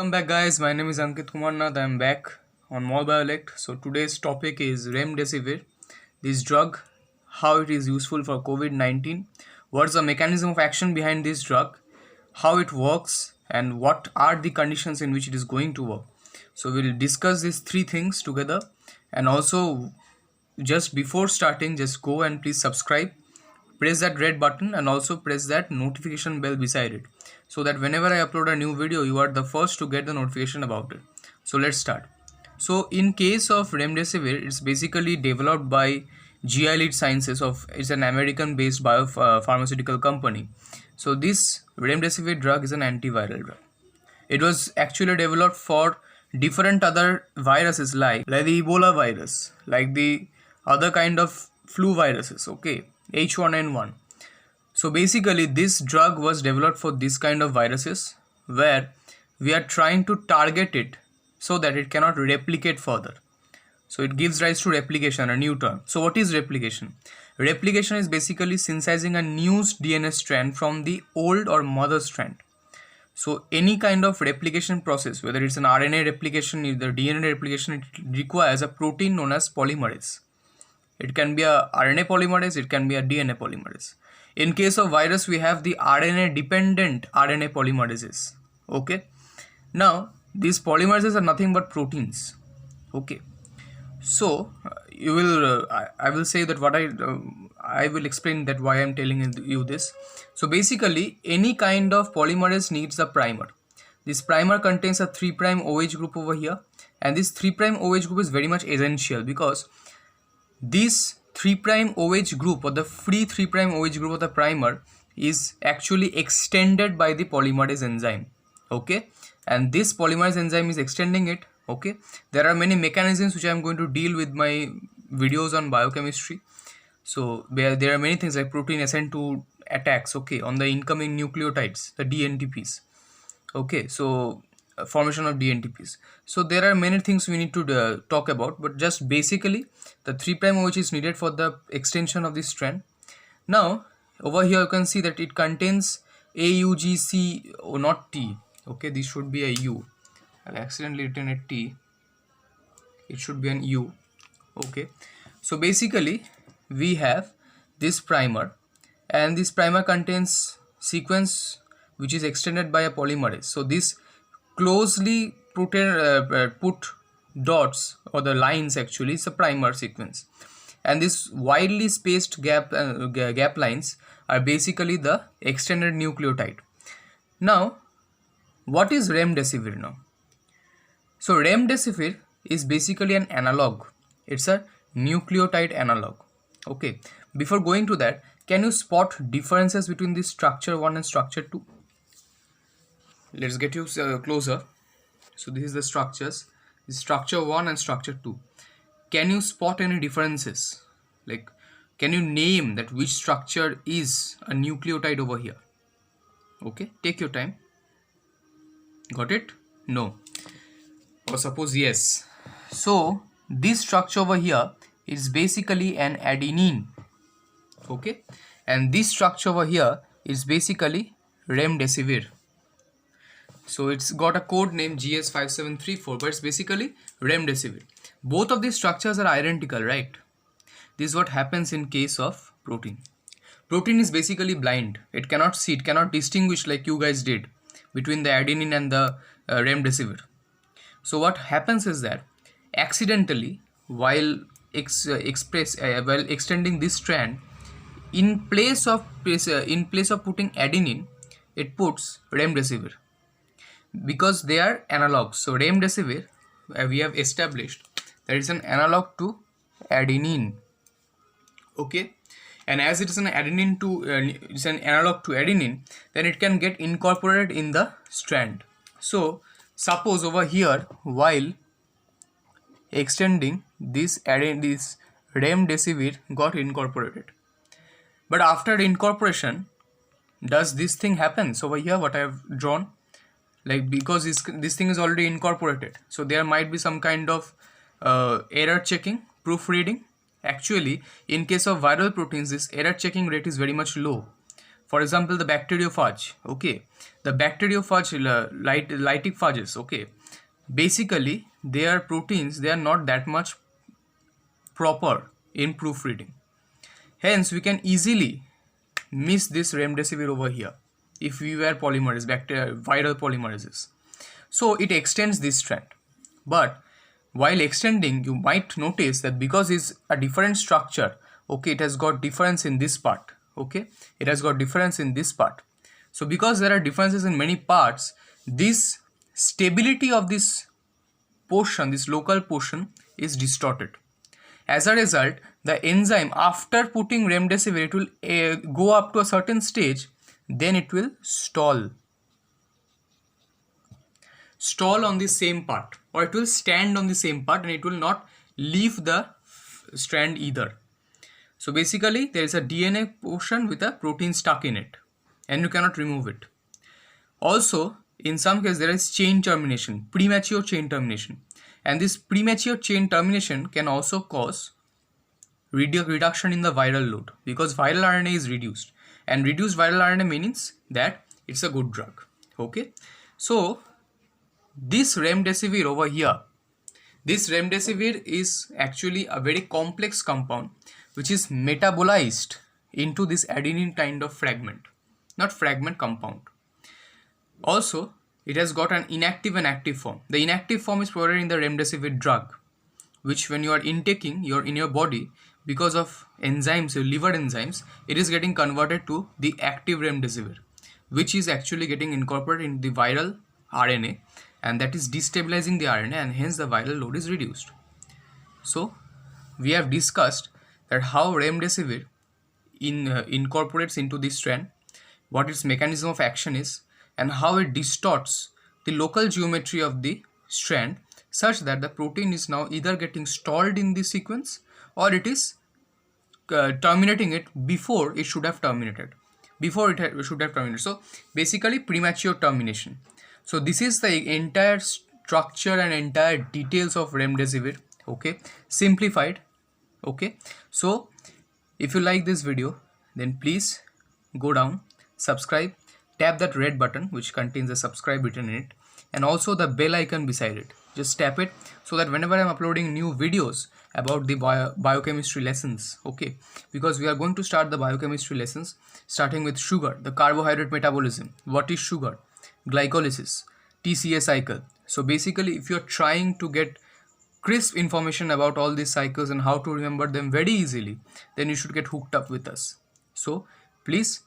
Welcome back, guys. My name is Ankit Kumar Nath. I am back on Mall Biolect. So today's topic is remdesivir. This drug, how it is useful for COVID-19, what's the mechanism of action behind this drug, how it works, and what are the conditions in which it is going to work. So we'll discuss these three things together. And also, just before starting, just go and please subscribe, press that red button, and also press that notification bell beside it, so that whenever I upload a new video, you are the first to get the notification about it. So let's start. So in case of remdesivir, it's basically developed by Gilead Sciences. It's an American based biopharmaceutical company. So this remdesivir drug is an antiviral drug. It was actually developed for different other viruses like the Ebola virus, like the other kind of flu viruses, okay, H1N1. So basically this drug was developed for this kind of viruses where we are trying to target it so that it cannot replicate further. So it gives rise to replication, a new term. So what is replication? Replication is basically synthesizing a new DNA strand from the old or mother strand. So any kind of replication process, whether it's an RNA replication, either DNA replication, it requires a protein known as polymerase. It can be a RNA polymerase, it can be a DNA polymerase. In case of virus, we have the RNA dependent RNA polymerases. Okay. Now these polymerases are nothing but proteins. Okay. So you will I will say that what I will explain that why I'm telling you this. So basically any kind of polymerase needs a primer. This primer contains a 3' OH group over here, and this 3' OH group is very much essential because this 3' OH group, or the free 3' OH group of the primer, is actually extended by the polymerase enzyme. Okay, and this polymerase enzyme is extending it. Okay, there are many mechanisms which I am going to deal with my videos on biochemistry. So there are many things like protein SN2 attacks, okay, on the incoming nucleotides, the DNTPs. Okay, so formation of DNTPs. So there are many things we need to talk about, but just basically the 3' OH is needed for the extension of this strand. Now over here you can see that it contains AUGC, or not T. Okay, this should be a U. I've accidentally written a T. It should be an U. Okay, so basically we have this primer, and this primer contains sequence which is extended by a polymerase. So this closely put dots, or the lines actually, is a primer sequence, and this widely spaced gap lines are basically the extended nucleotide. Now what is remdesivir now? So remdesivir is basically an analog. It's a nucleotide analog. Okay, before going to that, can you spot differences between the structure 1 and structure 2? Let's get you closer. So this is the structures. This is structure 1 and structure 2. Can you spot any differences? Like, can you name that which structure is a nucleotide over here? Okay, take your time. Got it? No. Or suppose yes. So this structure over here is basically an adenine. Okay, and this structure over here is basically remdesivir. So it's got a code name GS5734, but it's basically remdesivir. Both of these structures are identical, right? This is what happens in case of protein. Protein is basically blind. It cannot see, it cannot distinguish like you guys did between the adenine and the remdesivir. So what happens is that accidentally, while extending this strand, in place of putting adenine, it puts remdesivir, because they are analogs. So remdesivir, we have established that it's an analog to adenine. Okay, and as it is an adenine to it's an analog to adenine, then it can get incorporated in the strand. So suppose over here, while extending this remdesivir got incorporated, but after incorporation, does this thing happen? So over here what I have drawn, like, because this thing is already incorporated, so there might be some kind of error checking, proofreading. Actually, in case of viral proteins, this error checking rate is very much low. For example, the bacteriophage. Okay, the bacteriophage, lyticophages, okay, basically they are proteins, they are not that much proper in proofreading. Hence, we can easily miss this remdesivir over here if we were polymerase, viral polymerases. So it extends this strand. But while extending, you might notice that because it's a different structure, okay, it has got difference in this part, okay, it has got difference in this part. So because there are differences in many parts, this stability of this portion, this local portion, is distorted. As a result, the enzyme, after putting remdesivir, it will go up to a certain stage, then it will stall on the same part, or it will stand on the same part, and it will not leave the strand either. So basically, there is a DNA portion with a protein stuck in it, and you cannot remove it. Also, in some cases, there is chain termination, premature chain termination, and this premature chain termination can also cause reduction in the viral load, because viral RNA is reduced, and reduced viral RNA means that it's a good drug. Okay, so this remdesivir over here, this remdesivir is actually a very complex compound which is metabolized into this adenine kind of fragment, not fragment, compound. Also, it has got an inactive and active form. The inactive form is provided in the remdesivir drug, which when you are intaking in your body, because of enzymes, your liver enzymes, it is getting converted to the active remdesivir, which is actually getting incorporated in the viral RNA, and that is destabilizing the RNA, and hence the viral load is reduced. So we have discussed that how remdesivir incorporates into this strand, what its mechanism of action is, and how it distorts the local geometry of the strand such that the protein is now either getting stalled in the sequence, or it is terminating it before it should have terminated. So basically, premature termination. So this is the entire structure and entire details of remdesivir, okay, simplified. Okay, so if you like this video, then please go down, subscribe, tap that red button which contains the subscribe button in it, and also the bell icon beside it. Just tap it so that whenever I'm uploading new videos about the biochemistry lessons, okay, because we are going to start the biochemistry lessons starting with sugar, the carbohydrate metabolism, what is sugar, glycolysis, TCA cycle. So basically, if you're trying to get crisp information about all these cycles and how to remember them very easily, then you should get hooked up with us. So please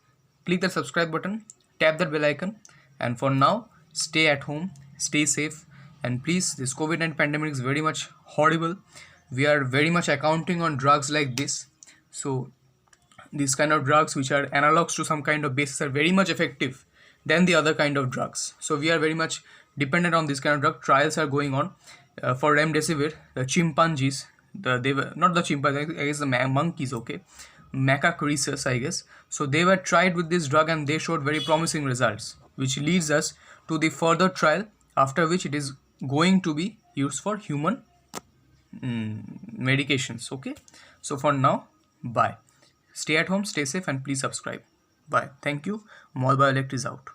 click the subscribe button, tap that bell icon, and for now, stay at home, stay safe, and please, this COVID-19 pandemic is very much horrible. We are very much accounting on drugs like this. So these kind of drugs which are analogs to some kind of bases are very much effective than the other kind of drugs. So we are very much dependent on this kind of drug. Trials are going on for remdesivir. The chimpanzees, they were not the chimpanzees, I guess the monkeys, okay, macaque rhesus, I guess. So they were tried with this drug and they showed very promising results, which leads us to the further trial, after which it is going to be used for human medications. Okay, so for now, bye. Stay at home, stay safe, and please subscribe. Bye. Thank you. Mall Biolect is out.